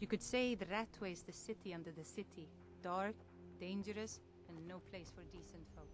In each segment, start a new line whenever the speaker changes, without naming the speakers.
You could say the Ratway is the city under the city. Dark, dangerous, and no place for decent folk.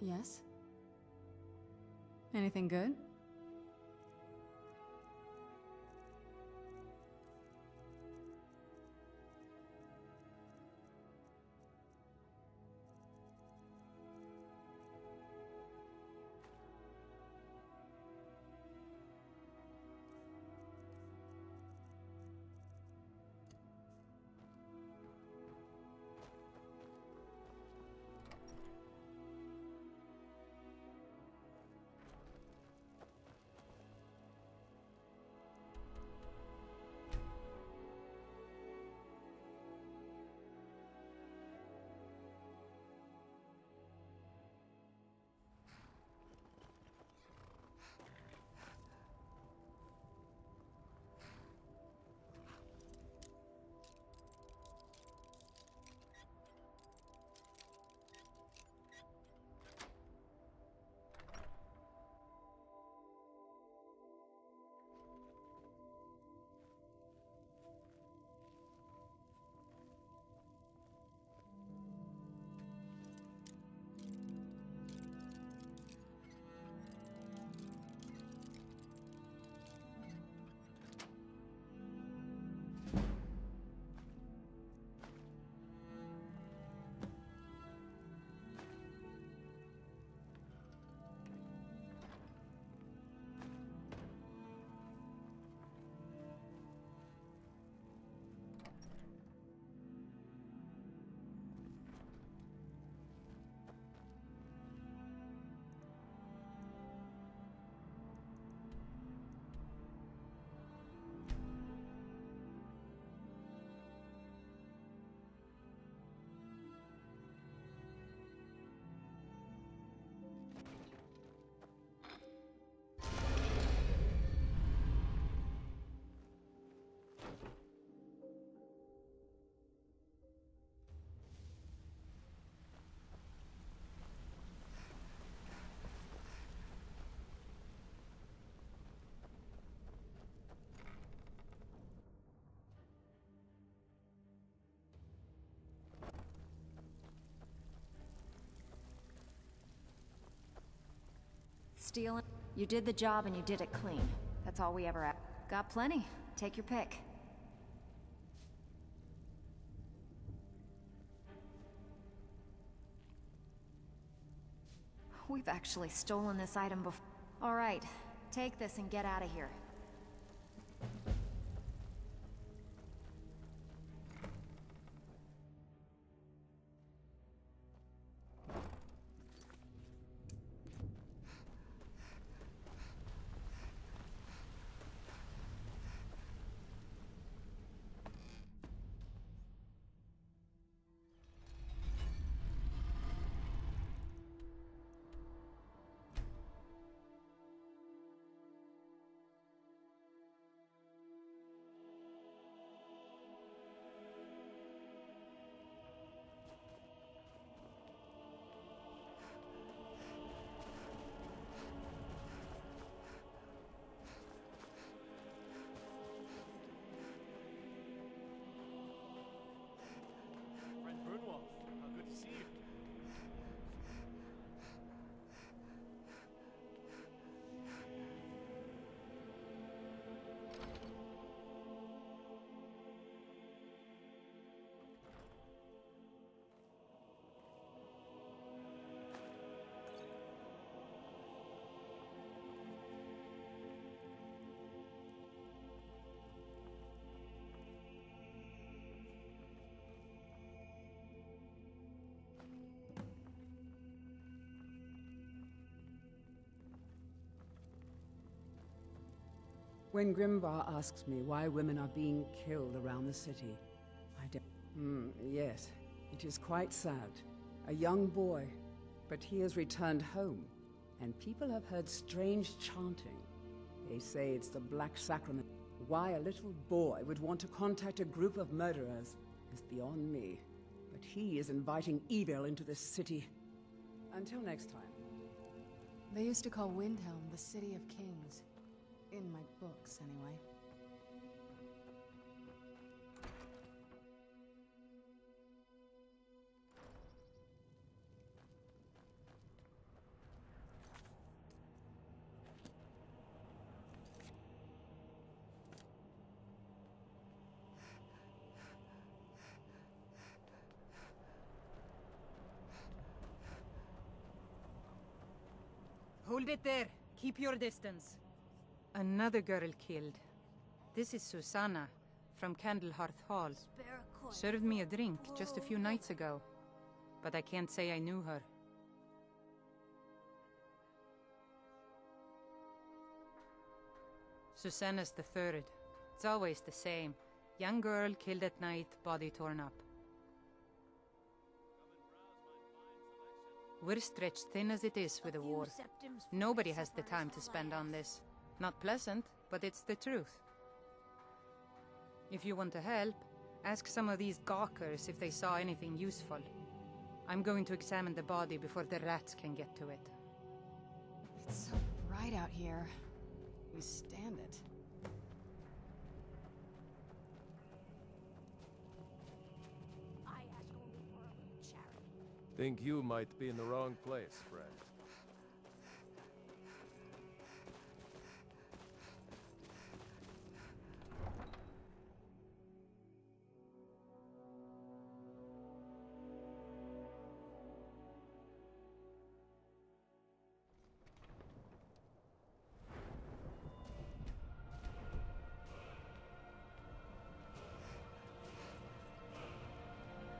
Yes? Anything good? Stealing. You did the job and you did it clean. That's all we ever asked. Got plenty. Take your pick. We've actually stolen this item before. All right, take this and get out of here.
When Grimvar asks me why women are being killed around the city, I don't... yes, it is quite sad. A young boy, but he has returned home, and people have heard strange chanting. They say it's the Black Sacrament. Why a little boy would want to contact a group of murderers is beyond me. But he is inviting evil into this city. Until next time.
They used to call Windhelm the City of Kings. In my books, anyway.
Hold it there. Keep your distance. Another girl killed. This is Susanna, from Candlehearth Hall. Served me a drink just a few nights ago, but I can't say I knew her. Susanna's the third. It's always the same. Young girl killed at night, body torn up. We're stretched thin as it is with the war. Nobody has the time to spend on this. Not pleasant, but it's the truth. If you want to help, ask some of these gawkers if they saw anything useful. I'm going to examine the body before the rats can get to it.
It's so bright out here. We stand it.
I ask only for charity.
Think you might be in the wrong place, friend.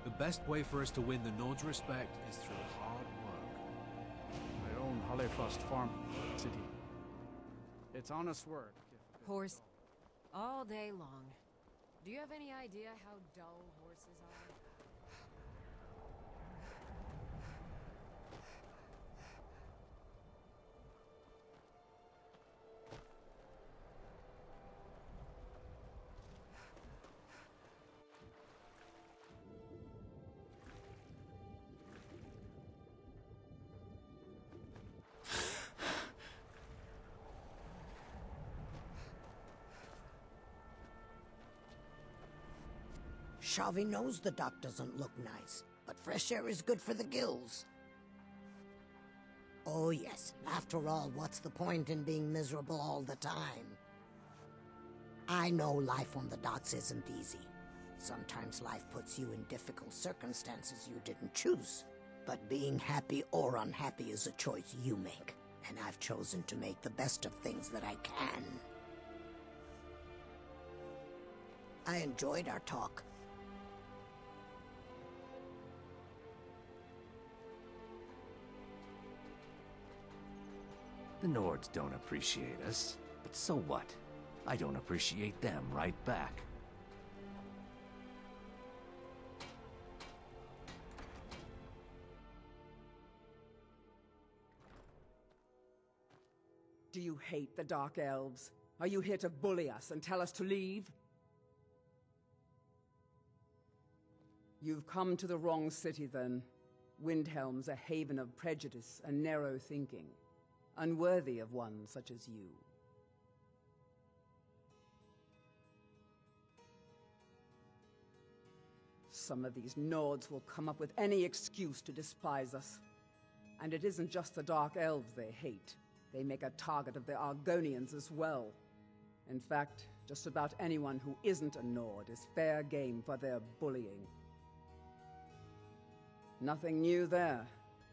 The best way for us to win the Node's respect is through hard work.
I own Hollyfrost Farm City. It's honest work.
Horse. All day long. Do you have any idea how dull horses are?
Shavi knows the dock doesn't look nice, but fresh air is good for the gills. Oh yes, after all, what's the point in being miserable all the time? I know life on the docks isn't easy. Sometimes life puts you in difficult circumstances you didn't choose. But being happy or unhappy is a choice you make. And I've chosen to make the best of things that I can. I enjoyed our talk.
The Nords don't appreciate us, but so what? I don't appreciate them right back.
Do you hate the Dark Elves? Are you here to bully us and tell us to leave? You've come to the wrong city, then. Windhelm's a haven of prejudice and narrow thinking, unworthy of one such as you. Some of these Nords will come up with any excuse to despise us. And it isn't just the Dark Elves they hate. They make a target of the Argonians as well. In fact, just about anyone who isn't a Nord is fair game for their bullying. Nothing new there.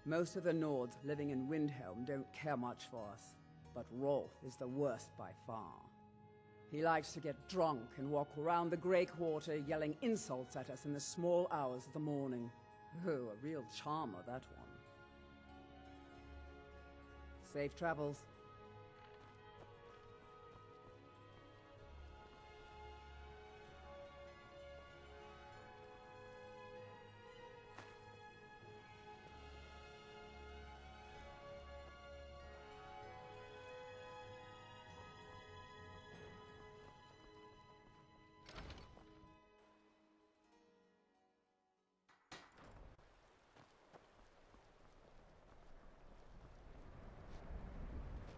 Most of the Nords living in Windhelm don't care much for us, but Rolf is the worst by far. He likes to get drunk and walk around the Grey Quarter yelling insults at us in the small hours of the morning. Oh, a real charmer, that one. Safe travels.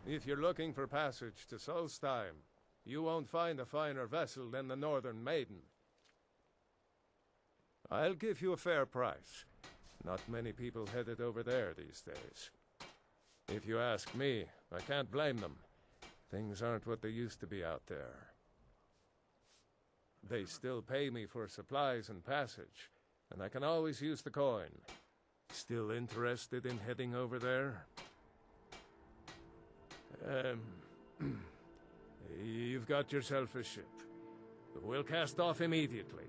If you're looking for passage to Solstheim, you won't find a finer vessel than the Northern Maiden. I'll give you a fair price. Not many people headed over there these days. If you ask me, I can't blame them. Things aren't what they used to be out there. They still pay me for supplies and passage, and I can always use the coin. Still interested in heading over there? You've got yourself a ship. We'll cast off immediately.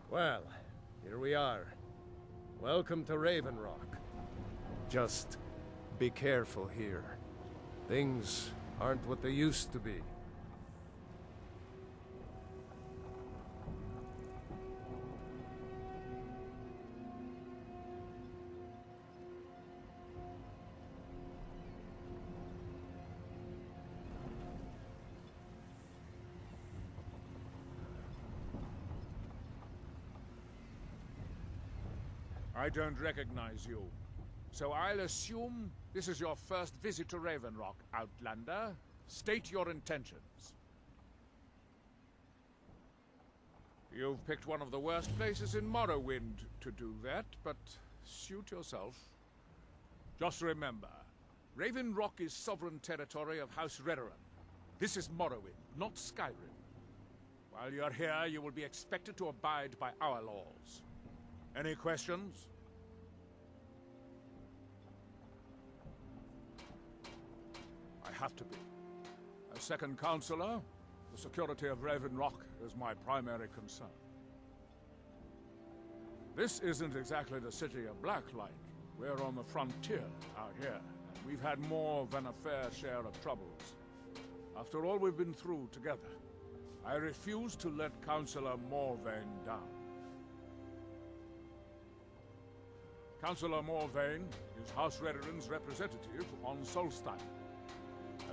Well, here we are. Welcome to Raven Rock. Just be careful here. Things aren't what they used to be.
I don't recognize you. So I'll assume this is your first visit to Raven Rock, Outlander. State your intentions. You've picked one of the worst places in Morrowind to do that, but suit yourself. Just remember, Raven Rock is sovereign territory of House Redoran. This is Morrowind, not Skyrim. While you're here, you will be expected to abide by our laws. Any questions? I have to be. As second counselor, the security of Raven Rock is my primary concern. This isn't exactly the city of Blacklight. We're on the frontier out here, and we've had more than a fair share of troubles. After all we've been through together, I refuse to let Councillor Morvain down. Councillor Morvain is House Redoran's representative on Solstheim.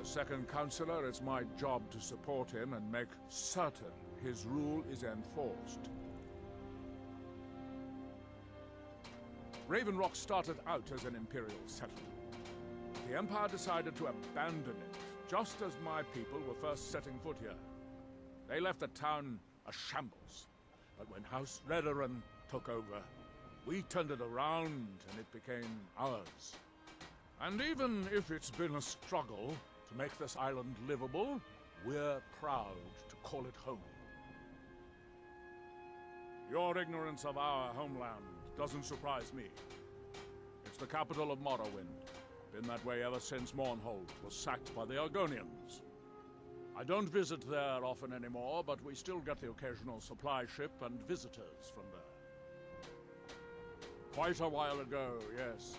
As second counselor, it's my job to support him and make certain his rule is enforced. Raven Rock started out as an imperial settlement. The Empire decided to abandon it, just as my people were first setting foot here. They left the town a shambles, but when House Redoran took over, we turned it around and it became ours. And even if it's been a struggle to make this island livable, we're proud to call it home. Your ignorance of our homeland doesn't surprise me. It's the capital of Morrowind. Been that way ever since Mournhold was sacked by the Argonians. I don't visit there often anymore, but we still get the occasional supply ship and visitors from there. Quite a while ago, yes.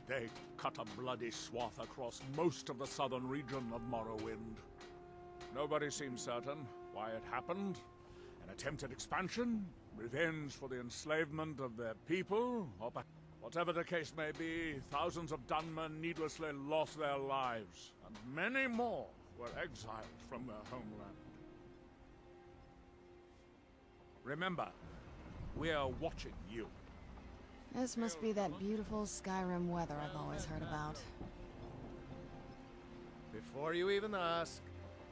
They cut a bloody swath across most of the southern region of Morrowind. Nobody seems certain why it happened. An attempted expansion? Revenge for the enslavement of their people? Or whatever the case may be, thousands of Dunmen needlessly lost their lives, and many more were exiled from their homeland. Remember, we are watching you.
This must be that beautiful Skyrim weather I've always heard about.
Before you even ask,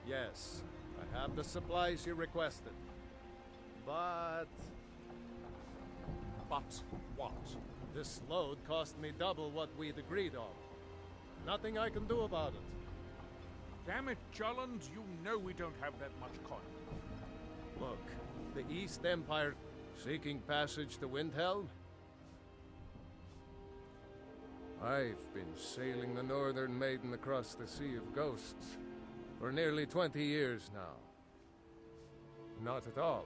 yes, I have the supplies you requested. But what? This load cost me double what we'd agreed on. Nothing I can do about it.
Damn it, Jolland, you know we don't have that much coin.
Look, the East Empire seeking passage to Windhelm? I've been sailing the Northern Maiden across the Sea of Ghosts for nearly 20 years now. Not at all.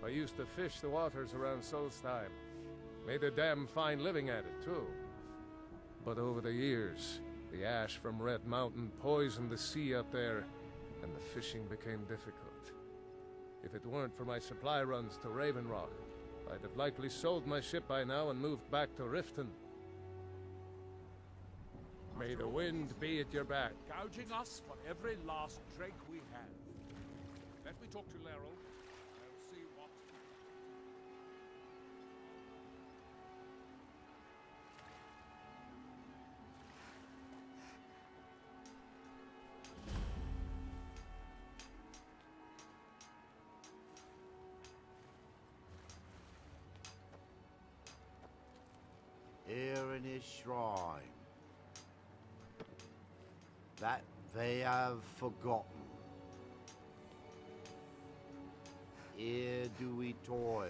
I used to fish the waters around Solstheim. Made a damn fine living at it, too. But over the years, the ash from Red Mountain poisoned the sea out there, and the fishing became difficult. If it weren't for my supply runs to Raven Rock, I'd have likely sold my ship by now and moved back to Riften. May the wind be at your back.
Gouging us for every last drake we have. Let me talk to Laeral. I'll see what...
Here in his shrine, that they have forgotten. Here do we toil.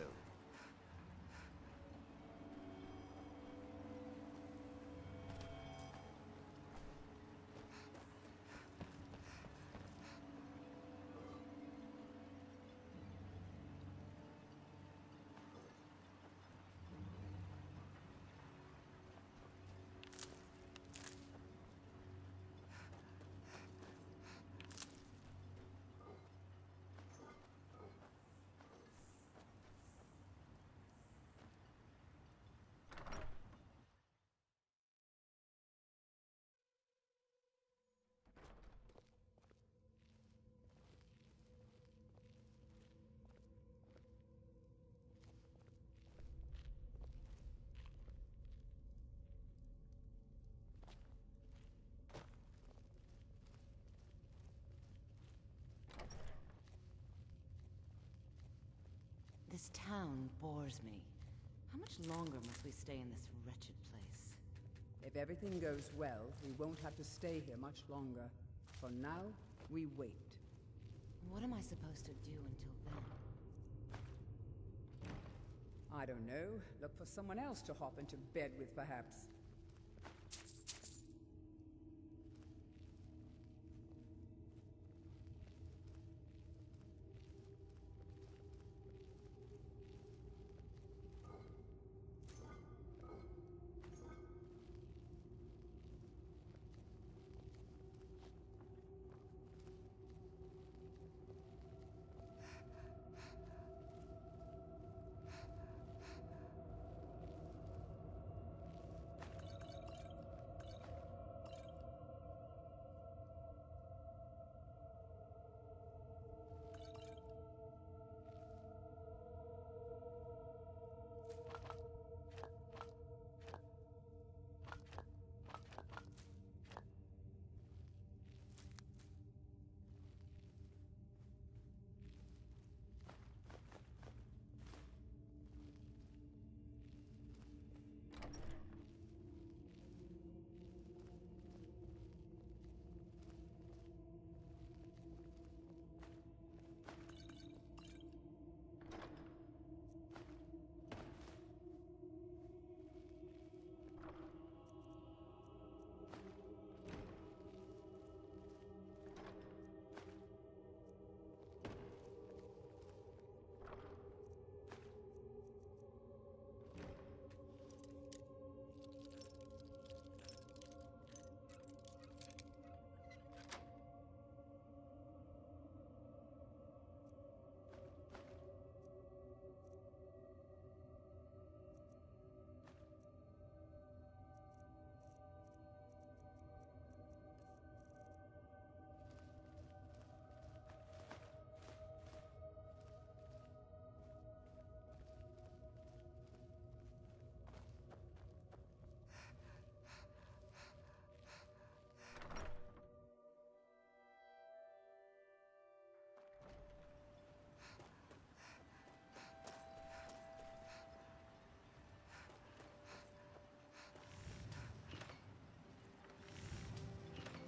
This town bores me. How much longer must we stay in this wretched place?
If everything goes well, we won't have to stay here much longer. For now, we wait.
What am I supposed to do until then?
I don't know. Look for someone else to hop into bed with, perhaps.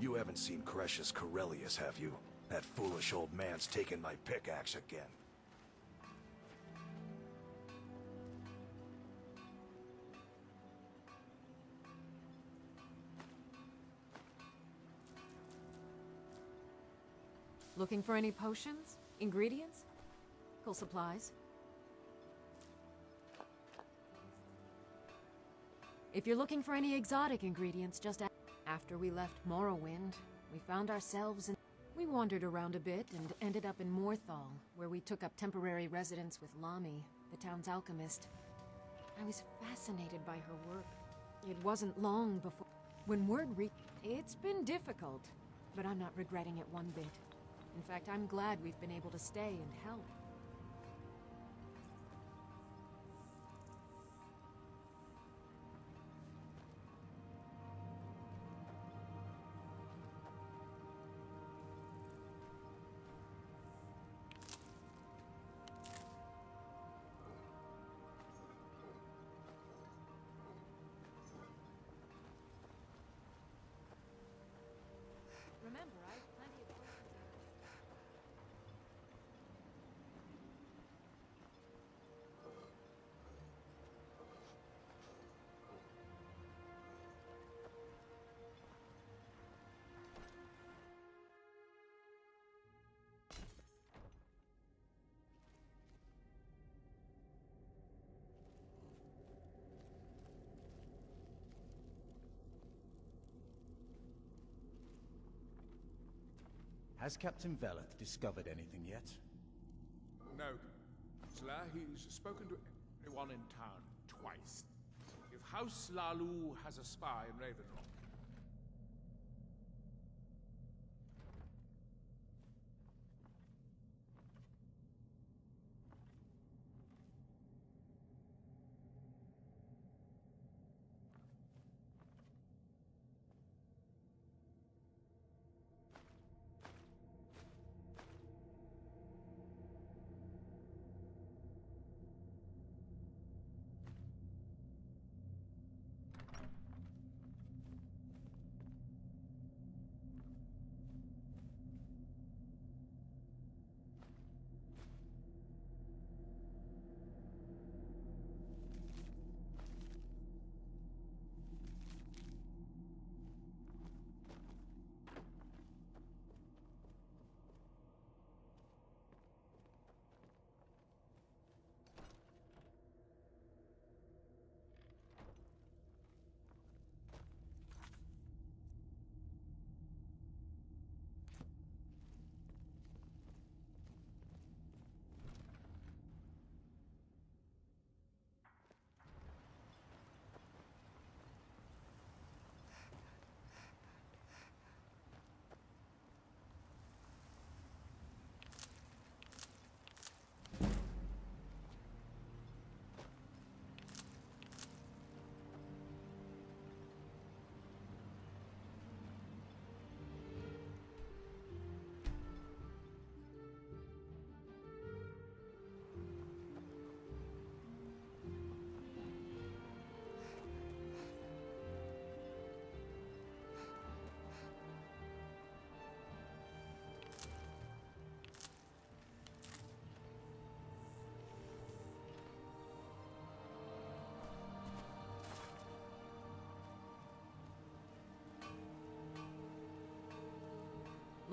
You haven't seen Cretius Corellius, have you? That foolish old man's taken my pickaxe again.
Looking for any potions? Ingredients? Medical supplies? If you're looking for any exotic ingredients, just after we left Morrowind, we found ourselves in... We wandered around a bit and ended up in Morthal, where we took up temporary residence with Lami, the town's alchemist. I was fascinated by her work. It wasn't long before... When word reached... It's been difficult, but I'm not regretting it one bit. In fact, I'm glad we've been able to stay and help. Remember, I have plenty of potions.
Has Captain Veleth discovered anything yet?
No. Sla, he's spoken to everyone in town twice. If House Lalu has a spy in Ravenrock,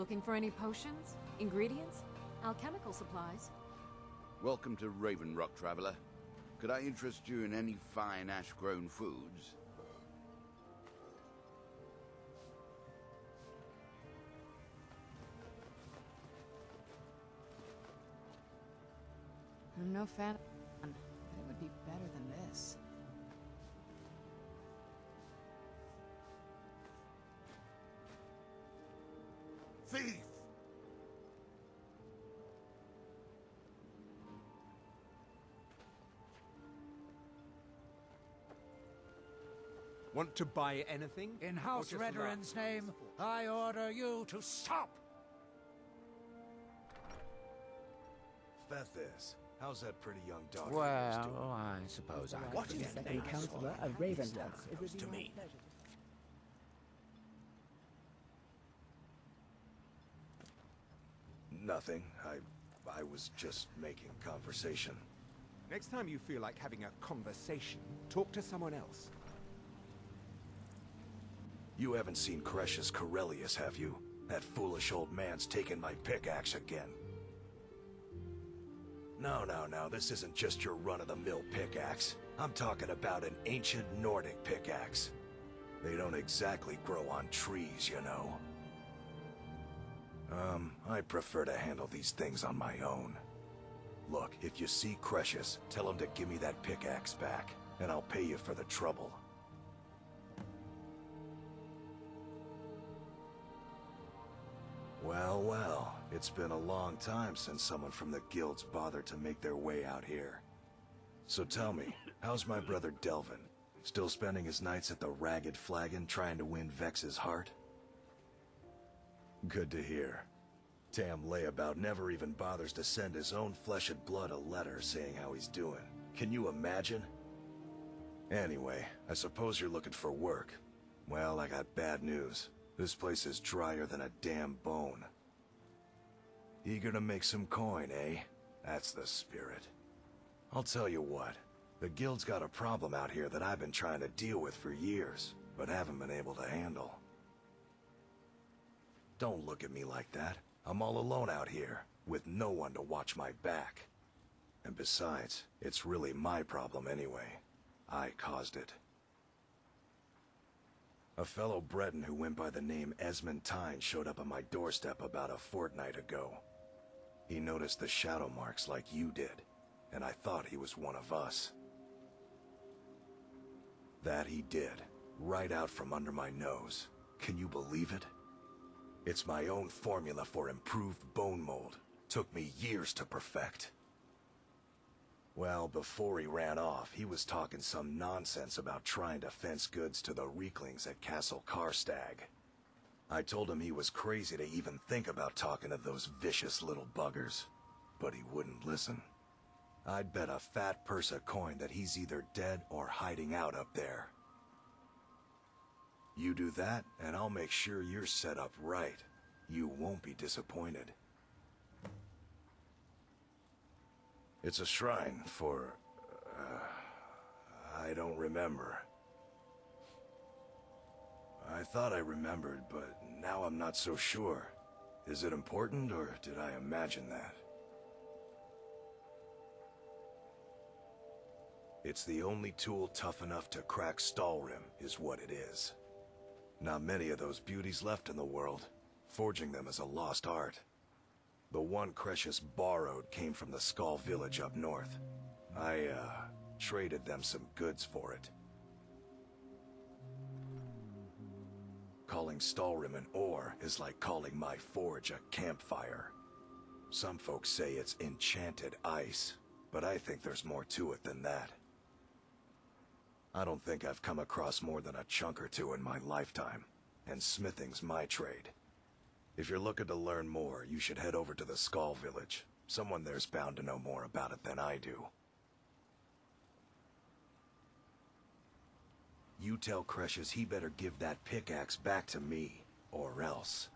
Looking for any potions? Ingredients? Alchemical supplies?
Welcome to Ravenrock, traveler. Could I interest you in any fine ash-grown foods?
I'm no fan, but it would be better than this.
Thief!
Want to buy anything?
In House Redoran's name, I order you to stop!
Fethis, how's that pretty young daughter
Well, I suppose I
What
could
is
forget
second
that.
counselor of Ravenloft? It would be
to
my
me.
pleasure.
Nothing. I was just making conversation.
Next time you feel like having a conversation, talk to someone else.
You haven't seen Crescius Corellius, have you? That foolish old man's taken my pickaxe again. No, this isn't just your run-of-the-mill pickaxe. I'm talking about an ancient Nordic pickaxe. They don't exactly grow on trees, you know. I prefer to handle these things on my own. Look, if you see Crescius, tell him to give me that pickaxe back, and I'll pay you for the trouble. Well, it's been a long time since someone from the guilds bothered to make their way out here. So tell me, how's my brother Delvin? Still spending his nights at the Ragged Flagon trying to win Vex's heart? Good to hear. Tam Layabout never even bothers to send his own flesh and blood a letter saying how he's doing. Can you imagine? Anyway, I suppose you're looking for work. Well, I got bad news. This place is drier than a damn bone. Eager to make some coin, eh? That's the spirit. I'll tell you what. The guild's got a problem out here that I've been trying to deal with for years, but haven't been able to handle. Don't look at me like that. I'm all alone out here, with no one to watch my back. And besides, it's really my problem anyway. I caused it. A fellow Breton who went by the name Esmond Tyne showed up on my doorstep about a fortnight ago. He noticed the shadow marks like you did, and I thought he was one of us. That he did, right out from under my nose. Can you believe it? It's my own formula for improved bone mold. Took me years to perfect. Well, before he ran off, he was talking some nonsense about trying to fence goods to the Reeklings at Castle Karstag. I told him he was crazy to even think about talking to those vicious little buggers, but he wouldn't listen. I'd bet a fat purse of coin that he's either dead or hiding out up there. You do that, and I'll make sure you're set up right. You won't be disappointed. It's a shrine for... I don't remember. I thought I remembered, but now I'm not so sure. Is it important, or did I imagine that? It's the only tool tough enough to crack Stalrim, is what it is. Not many of those beauties left in the world. Forging them is a lost art. The one Crescius borrowed came from the Skull village up north. I, traded them some goods for it. Calling Stalrim an ore is like calling my forge a campfire. Some folks say it's enchanted ice, but I think there's more to it than that. I don't think I've come across more than a chunk or two in my lifetime, and smithing's my trade. If you're looking to learn more, you should head over to the Skull village. Someone there's bound to know more about it than I do. You tell Crescius he better give that pickaxe back to me, or else.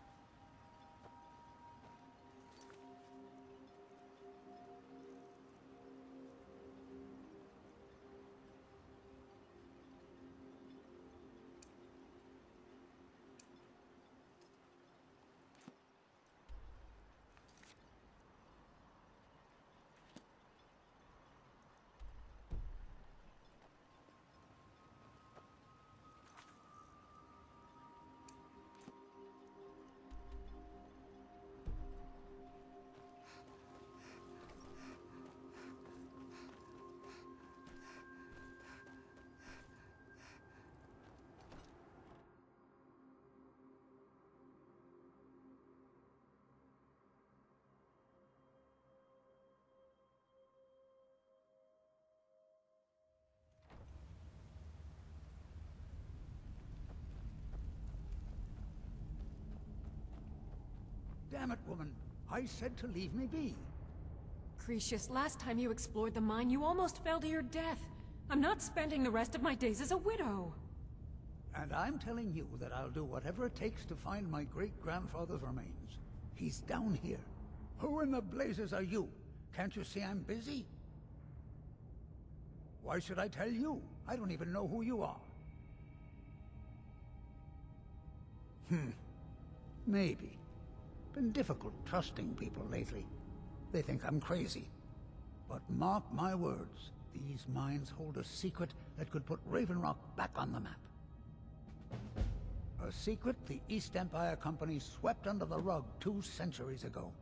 Damn it, woman. I said to leave me be.
Crescius, last time you explored the mine, you almost fell to your death. I'm not spending the rest of my days as a widow.
And I'm telling you that I'll do whatever it takes to find my great-grandfather's remains. He's down here. Who in the blazes are you? Can't you see I'm busy? Why should I tell you? I don't even know who you are. Maybe. Been difficult trusting people lately. They think I'm crazy. But mark my words, these mines hold a secret that could put Raven Rock back on the map. A secret the East Empire Company swept under the rug 2 centuries ago.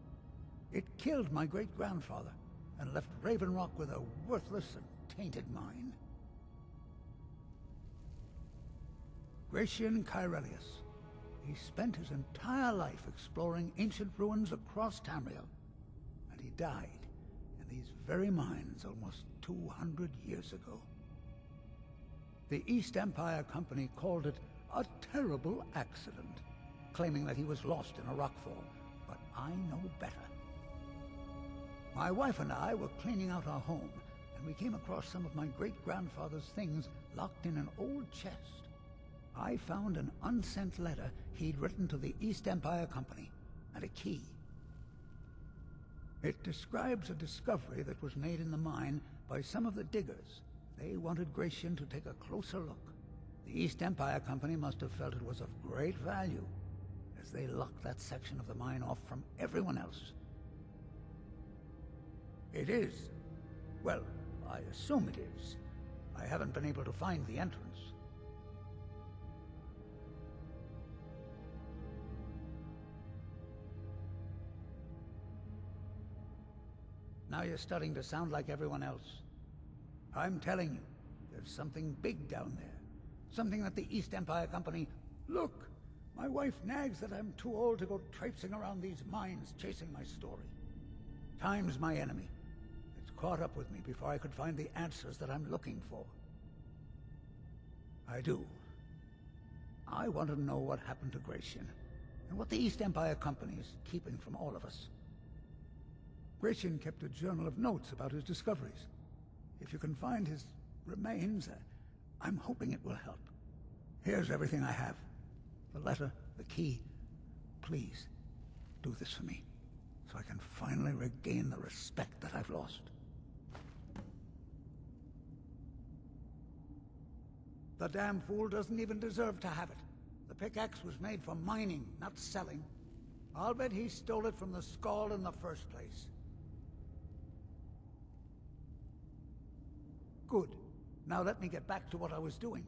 It killed my great-grandfather and left Raven Rock with a worthless and tainted mine. Gratian Kyrelius. He spent his entire life exploring ancient ruins across Tamriel, and he died in these very mines almost 200 years ago. The East Empire Company called it a terrible accident, claiming that he was lost in a rockfall, but I know better. My wife and I were cleaning out our home, and we came across some of my great-grandfather's things locked in an old chest. I found an unsent letter he'd written to the East Empire Company, and a key. It describes a discovery that was made in the mine by some of the diggers. They wanted Gratian to take a closer look. The East Empire Company must have felt it was of great value, as they locked that section of the mine off from everyone else. It is. Well, I assume it is. I haven't been able to find the entrance. Now you're starting to sound like everyone else. I'm telling you, there's something big down there. Something that the East Empire Company... Look! My wife nags that I'm too old to go traipsing around these mines chasing my story. Time's my enemy. It's caught up with me before I could find the answers that I'm looking for. I do. I want to know what happened to Gratian, and what the East Empire Company is keeping from all of us. Gratian kept a journal of notes about his discoveries. If you can find his remains, I'm hoping it will help. Here's everything I have. The letter, the key. Please, do this for me, so I can finally regain the respect that I've lost. The damn fool doesn't even deserve to have it. The pickaxe was made for mining, not selling. I'll bet he stole it from the Skull in the first place. Good. Now let me get back to what I was doing.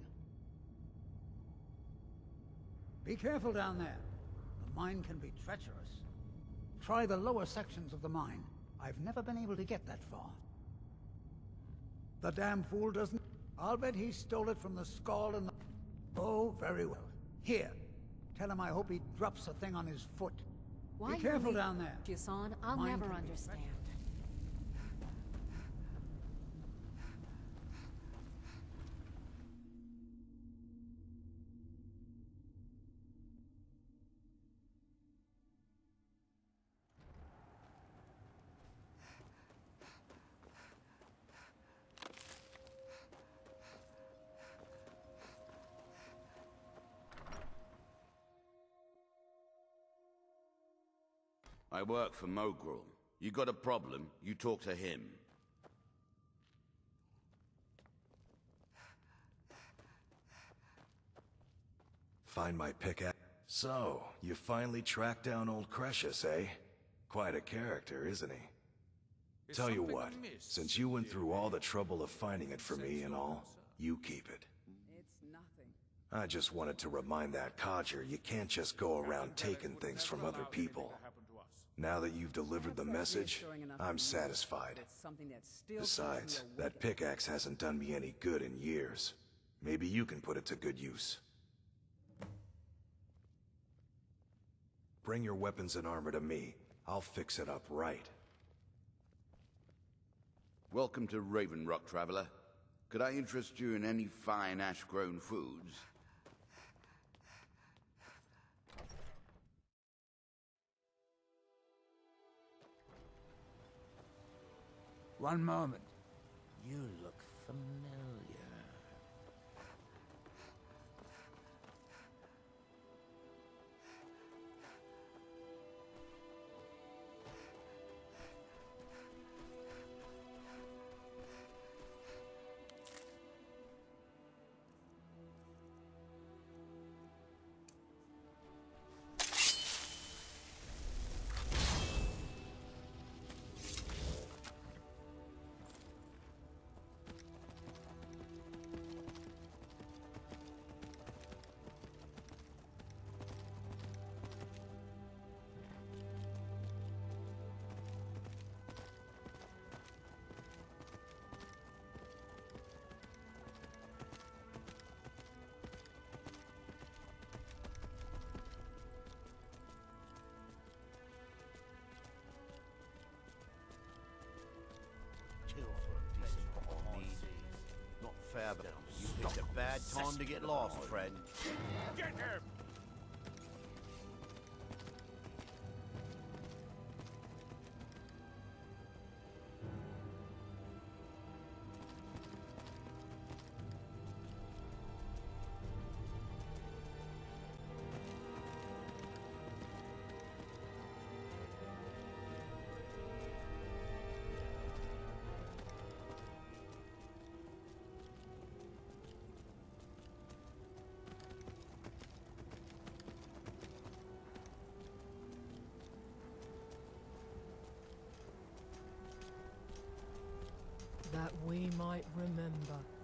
Be careful down there. The mine can be treacherous. Try the lower sections of the mine. I've never been able to get that far. The damn fool doesn't... I'll bet he stole it from the Skull and the... Oh, very well. Here. Tell him I hope he drops a thing on his foot. Be careful down there.
Jason, I'll
Mine
never
can be
understand.
I work for Mogrul. You got a problem, you talk to him.
Find my pickaxe. So, you finally tracked down old Cretius, eh? Quite a character, isn't he? Tell you what, since you went through all the trouble of finding it for me and all, you keep it.
It's nothing.
I just wanted to remind that codger you can't just go around taking things from other people. Now that you've delivered the message, I'm satisfied. Besides, that pickaxe hasn't done me any good in years. Maybe you can put it to good use. Bring your weapons and armor to me. I'll fix it up right.
Welcome to Raven Rock, traveler. Could I interest you in any fine ash-grown foods?
One moment.
You look familiar.
for a decent pot of meat. Not fair, but you picked a bad time to get lost, friend.
Get him!
That we might remember.